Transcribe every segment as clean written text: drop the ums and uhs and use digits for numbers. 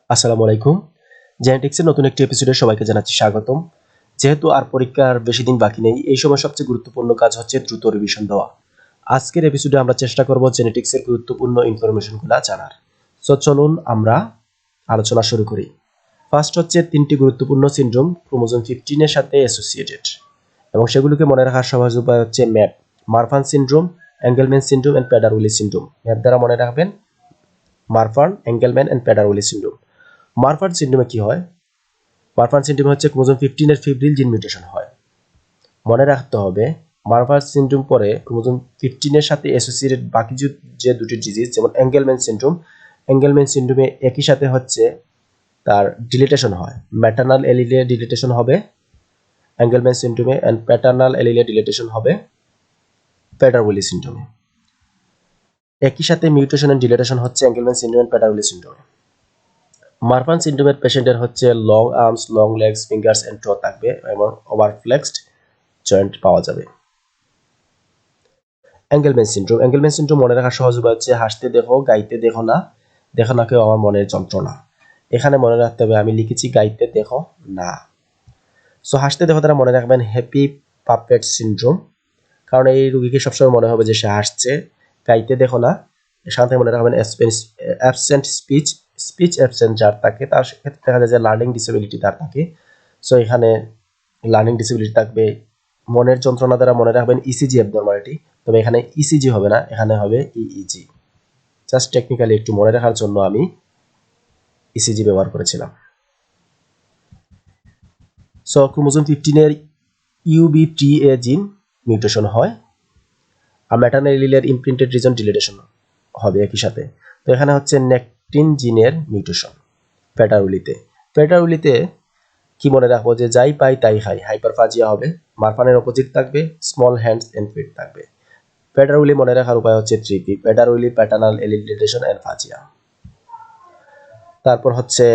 আসসালামু আলাইকুম। জেনেটিক্সের নতুন একটি এপিসোডে সবাইকে জানাচ্ছি স্বাগতম। যেহেতু আর পরীক্ষার বেশি দিন বাকি নেই, এই সময় সবচেয়ে গুরুত্বপূর্ণ কাজ হচ্ছে দ্রুত রিভিশন দেওয়া। আজকের এপিসোডে আমরা চেষ্টা করব জেনেটিক্সের গুরুত্বপূর্ণ ইনফরমেশনগুলো জানার। সো চলুন আমরা আলোচনা শুরু করি। ফার্স্ট হচ্ছে 3টি গুরুত্বপূর্ণ সিনড্রোম ক্রোমোজোম 15 এর সাথে অ্যাসোসিয়েটেড, এবং সেগুলোকে মনে রাখার সহজ উপায় হচ্ছে MAP, Marfan syndrome, Angelman syndrome and Prader Willi syndrome. MAP দ্বারা মনে রাখবেন Marfan, Angelman and Prader Willi syndrome. Marfan সিনড্রোমে কি হয়? মারফান সিনড্রোম হচ্ছে ক্রোমোজোম 15 এর ফিব্রিল জিন মিউটেশন হয়। মনে রাখতে হবে মারফান সিনড্রোম পরে ক্রোমোজোম 15 এর সাথে অ্যাসোসিয়েটেড বাকি যে দুটি ডিজিজ, যেমন এঙ্গেলম্যান সিনড্রোম, এঙ্গেলম্যান সিনড্রোমে একই সাথে হচ্ছে তার ডিলিটেশন হয়। ম্যাটারনাল এলিলে ডিলিটেশন হবে এঙ্গেলম্যান সিনড্রোমে, এন্ড প্যাটারনাল এলিলে ডিলিটেশন হবে প্যাডার-উইলি সিনড্রোমে। একই সাথে মিউটেশন এন্ড ডিলিটেশন হচ্ছে এঙ্গেলম্যান সিনড্রোম এন্ড প্যাডার-উইলি সিনড্রোমে। মারফান সিনড্রোমের পেশেন্টের হচ্ছে long arms, long legs, fingers and toe থাকবে এবং ওভারফ্লেক্সড জয়েন্ট পাওয়া যাবে। অ্যাঙ্গেলম্যান সিনড্রোম মনে রাখার সহজ উপায় হচ্ছে হাসতে দেখো, গাইতে দেখো না, দেখো না কেউ আমার মনের যন্ত্রণা। এখানে মনে রাখতে হবে আমি লিখেছি গাইতে দেখো না। সো হাসতে দেখো দ্বারা মনে রাখবেন হ্যাপি পাপেট সিনড্রোম, কারণ এই রোগীকে সবসময় মনে হবে যে সে হাসছে। গাইতে দেখো না, এখান থেকে মনে রাখবেন অ্যাবসেন্ট স্পিচ, স্পিচ অ্যাবসেন্ট যার থাকে তার ক্ষেত্রে দেখা যায় যে লার্নিং ডিসেবিলিটি তার থাকে। সো এখানে লার্নিং ডিসেবিলিটি থাকবে। মনের যন্ত্রণা দ্বারা মনে রাখবেন ইসিজি অ্যাবনরমালিটি, তবে এখানে ইসিজি হবে না, এখানে হবে ইইজি। জাস্ট টেকনিক্যালি একটু মনে রাখার জন্য আমি ইসিজি ব্যবহার করেছিলাম। সো ক্রোমোজোম 15 এর UBTA জিন মিউটেশন হয়, আর ম্যাটারনাল এলিলের ইমপ্রিন্টেড রিজন ডিলিটেশন হবে একই সাথে। তো এখানে হচ্ছে নেকটিন জিনের মিউটেশন প্যাটার-উইলিতে। প্যাটার-উইলিতে কি মনে রাখবো যে যাই পাই তাই খাই, হাইপারফাজিয়া হবে। মারফানের অপোজিট থাকবে স্মল হ্যান্ডস এন্ড ফিট থাকবে। প্যাটার-উইলি মনে রাখার উপায় হচ্ছে 3P: Prader Willi, paternal allele deletion and phagia. তারপর হচ্ছে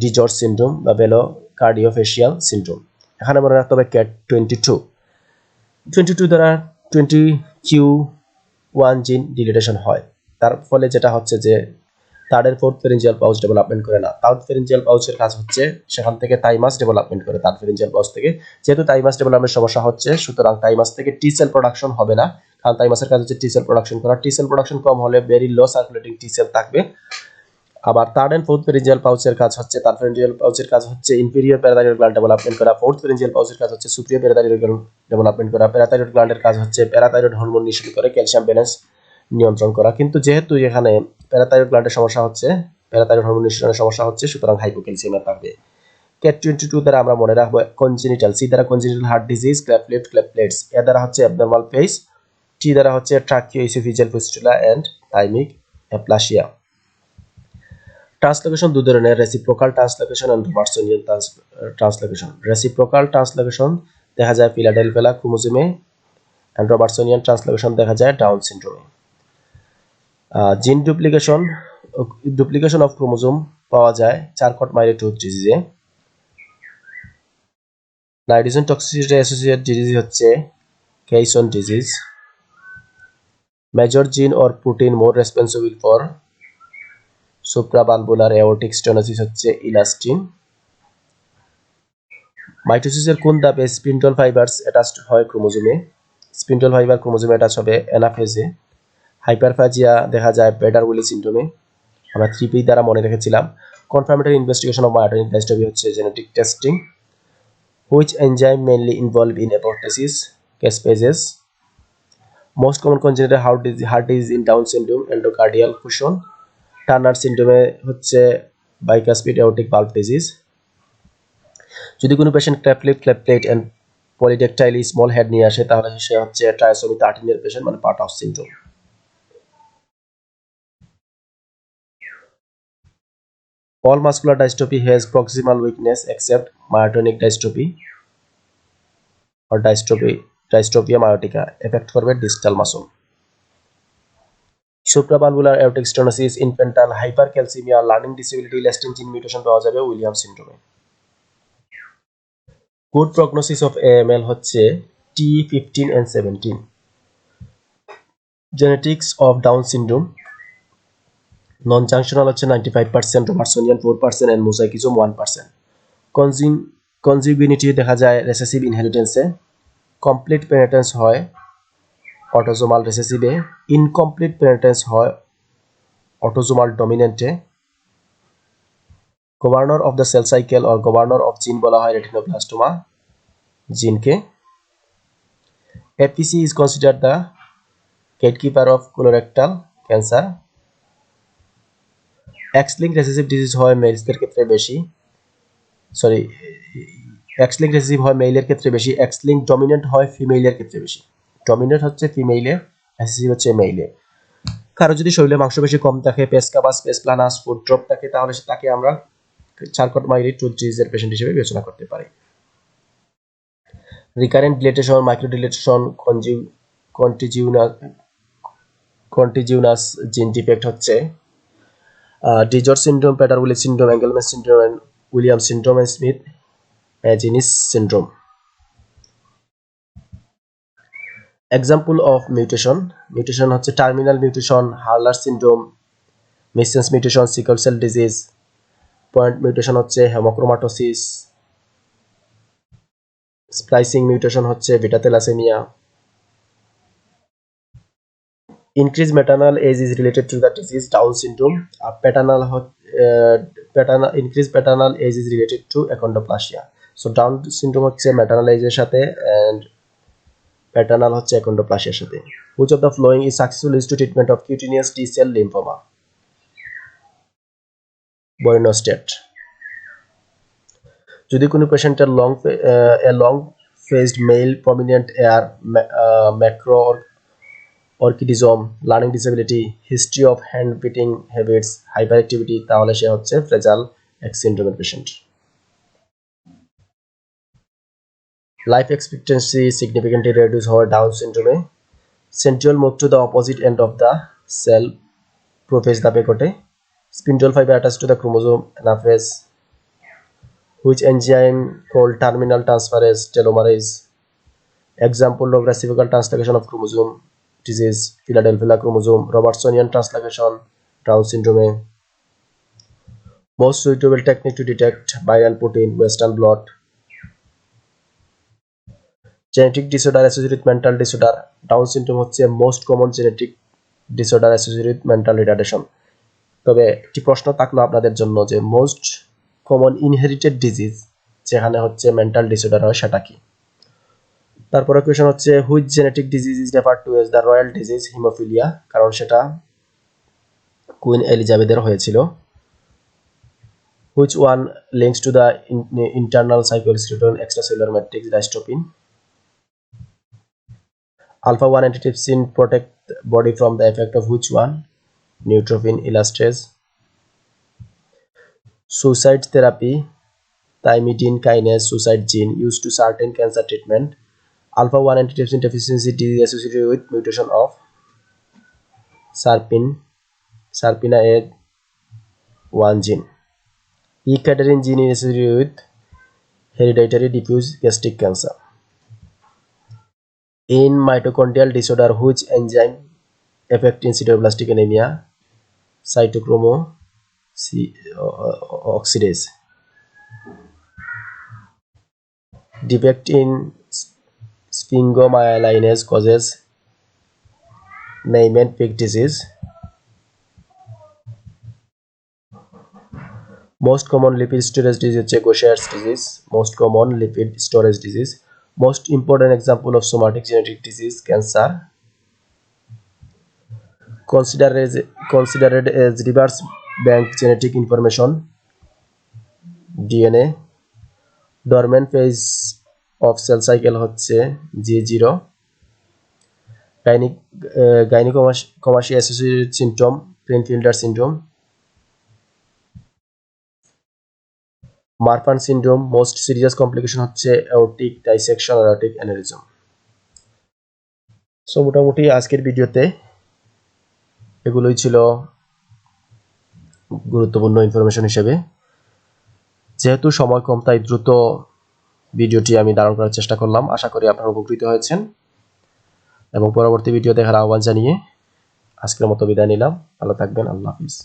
ডিজর্জ সিনড্রোম বা ভেলো কার্ডিওফেশিয়াল সিনড্রোম। এখানে মনে রাখতে হবে ক্যাট 22 দ্বারা 20q1 জিন ডিলিটেশন হয়। তার ফলে যেটা হচ্ছে যে third and fourth pharyngeal pouch development করে না। থার্ড ফেরিঞ্জিয়াল পাউচের কাজ হচ্ছে সেখান থেকে থাইমাস ডেভেলপমেন্ট করে, থার্ড ফেরিঞ্জিয়াল পাউচ থেকে। যেহেতু থাইমাস ডেভেলপমেন্ট সমস্যা হচ্ছে, সুতরাং থাইমাস থেকে টি সেল প্রোডাকশন হবে না, কারণ থাইমাসের কাজ হচ্ছে টি সেল প্রোডাকশন করা। টি সেল প্রোডাকশন কম হলে ভেরি লো সার্কুলেটিং টি সেল থাকবে। আবার থার্ড এন্ড ফোর্থ ফেরিঞ্জিয়াল পাউচের কাজ হচ্ছে, থার্ড ফেরিঞ্জিয়াল পাউচের কাজ হচ্ছে ইনফেরিয়র প্যারাথাইরয়েড গ্ল্যান্ড ডেভেলপমেন্ট করা, ফোর্থ ফেরিঞ্জিয়াল পাউচের কাজ হচ্ছে সুপিরিয়র প্যারাথাইরয়েড গ্ল্যান্ড ডেভেলপমেন্ট করা। প্যারাথাইরয়েড গ্ল্যান্ডের কাজ হচ্ছে প্যারাথাইরয়েড হরমোন নিঃসরণ করে ক্যালসিয়াম ব্যালেন্স নিয়ন্ত্রণ করা। কিন্তু যেহেতু এখানে প্যারাথাইরয়েড গ্ল্যান্ডের সমস্যা হচ্ছে, প্যারাথাইরয়েড হরমোন নিঃসরণের সমস্যা হচ্ছে, সুতরাং হাইপোক্যালসিয়ামিয়া থাকবে। ক্যাট 22 দ্বারা আমরা মনে রাখবো কনজেনিটাল, সি দ্বারা congenital heart disease, cleft palates, A দ্বারা হচ্ছে অ্যাবনরমাল পেস, টি দ্বারা হচ্ছে tracheoesophageal fistula and thymic aplasia. Translocation দুই ধরনের: reciprocal translocation and Robertsonian translocation. Reciprocal translocation দেখা যায় ফিলাডেলফিয়া ক্রোমোজোমে, এন্ড রবার্টসনিয়ান ট্রান্সলোকেশন দেখা যায় ডাউন সিনড্রোমে। জিন ডুপ্লিকেশন অফ ক্রোমোজোম পাওয়া যায় চারকট-মাইলের-টোথ ডিজিজে। নাইট্রোজেন টক্সিসিটি অ্যাসোসিয়েটেড ডিজিজ হচ্ছে caisson disease. Major gene or protein more responsible for supravalvular aortic stenosis হচ্ছে ইলাস্টিন। মাইটোসিসের কোন ধাপে স্পিন্ডল ফাইবারস অ্যাটাচড হয় ক্রোমোজোমে? স্পিন্ডল ফাইবার ক্রোমোজোমে অ্যাটাচ হবে অ্যানাফেজে। হাইপারফাজিয়া দেখা যায় প্যাটার-উইলি সিনড্রোমে, আমরা 3P দ্বারা মনে রেখেছিলাম। Confirmatory investigation of myotonic dystrophy হচ্ছে genetic testing. Which enzyme mainly involve in apoptosis? Caspases. Most common congenital heart disease in Down syndrome endocardial cushion. Turner সিনড্রোমে হচ্ছে বাইকাসপিড অ্যাওর্টিক ভালভ ডিজিজ। যদি কোনো patient cleft palate and polydactyly small head নিয়ে আসে, তাহলে X হচ্ছে ট্রাইসোমি 13 এর patient, মানে part of syndrome. All muscular dystrophy has proximal weakness except myotonic dystrophy or dystrophia myotica affect করবে distal muscle. Supravalvular aortic stenosis, infantile hypercalcemia, learning disability, elastin gene mutation পাওয়া যাবে Williams সিনড্রোমে। Good prognosis of AML হচ্ছে T15 and 17. Genetics of Down syndrome. Non junctional হচ্ছে 95%, রবার্টসনিয়ান 4% and মোজাইকিজম 1%। কনজিউগিনিটি দেখা যায় recessive ইনহেরিটেন্সে। Complete পেনিটেন্স হয় autosomal রেসেসিভে। Incomplete penetrance হয় autosomal ডমিনেন্টে। Governor of the cell cycle or governor of gene বলা হয় রেটিনোব্লাস্টোমা জিনকে। APC is consider the gatekeeper of colorectal cancer. X linked recessive disease হয় মেলসদের ক্ষেত্রে বেশি, এক্স-লিঙ্ক রেসেসিভ হয় মেইলের ক্ষেত্রে বেশি, এক্স-লিঙ্ক ডমিনেন্ট হয় ফিমেইলের ক্ষেত্রে বেশি। ডমিনেন্ট হচ্ছে ফিমেইলে, রেসেসিভ হচ্ছে মেইলে। কারো যদি শরীরে মাংসপেশি কম থাকে, পেসকাপাস, পেসপ্লানাস, ফুড ড্রপ থাকে, তাহলে তাকে আমরা চারকট-মাইরি টুথ ডিজিজের পেশেন্ট হিসেবে বিবেচনা করতে পারি। রিকারেন্ট ডিলেটেশন, মাইক্রোডিলেটেশন, কন্টিজিউনাস জিন ডিফেক্ট হচ্ছে DiGeorge syndrome, Prader Willi syndrome, Angelman syndrome, Williams syndrome, and Smith Magenis syndrome. Example of mutation. Mutation হচ্ছে terminal mutation, Hurler syndrome, missense mutation, sickle cell disease. Point mutation হচ্ছে haemochromatosis. Splicing mutation হচ্ছে beta thalassaemia. Increased maternal age is related to the disease Down syndrome. Increased paternal age is related to achondroplasia. So Down syndrome হচ্ছে maternal age এর সাথে and paternal হচ্ছে achondroplasia এর সাথে। Which of the following is successful leads to treatment of cutaneous T-cell lymphoma? Borinostat. যদি কোনো পেশেন্টের long faced male prominent ear macroorchidism, learning disability, history of hand biting habits, hyperactivity, তাহলে X হচ্ছে ফ্রেজাল এক্স সিন্ড্রোমের patient. Life expectancy significantly reduce হয় Down সিন্ড্রোমে। Centriole move to the opposite end of the cell prophase ধাপে ঘটে। Spindle fibre attach to the chromosome anaphase. Which enzyme called terminal transferase telomerase. Example of reciprocal translocation of chromosome disease, Philadelphia chromosome, Robertsonian translocation, Down syndrome. Most suitable technique to detect viral protein, Western blot. Genetic disorder associated with mental disorder, Down syndrome হচ্ছে most common genetic disorder associated with mental retardation. তবে একটি প্রশ্ন থাকলো আপনাদের জন্য যে most common inherited disease যেখানে হচ্ছে মেন্টাল ডিসঅর্ডার হয় সেটা কি। তারপরে কোয়েশ্চন হচ্ছে which genetic disease is referred to as the royal disease haemophilia, কারণ সেটা কুইন এলিজাবেথের হয়েছিল। Which one links to the internal cytoskeleton extracellular matrix dystrophin. Alpha 1 antitrypsin protect body from the effect of which one, neutrophil elastase. Suicide therapy, thymidine kinase suicide gene used to certain cancer treatment. Alpha 1 antitrypsin deficiency disease associated with mutation of SERPINA A1 gene. E-cadherin gene is associated with hereditary diffuse gastric cancer. In mitochondrial disorder, which enzyme affect in sideroblastic anemia? Cytochrome oxidase. Defect in sphingomyelinase causes Niemann-Pick disease. Most common lipid storage disease হচ্ছে Gaucher's disease. Most common lipid storage disease. Most important example of somatic genetic disease cancer. Considered as reverse bank genetic information DNA. Dormant phase of cell cycle হচ্ছে G0. Gynecomastia associated symptom Klinefelter syndrome. Marfan syndrome most serious complication হচ্ছে aortic dissection or aortic aneurysm. So মোটামুটি আজকের ভিডিওতে এগুলোই ছিল গুরুত্বপূর্ণ information হিসেবে। যেহেতু সময় কম তাই দ্রুত ভিডিওটি আমি ধারণ করার চেষ্টা করলাম। আশা করি আপনারা উপকৃত হয়েছেন এবং পরবর্তী ভিডিও দেখার আহ্বান জানিয়ে আজকের মতো বিদায় নিলাম। ভালো থাকবেন। আল্লাহ হাফিজ।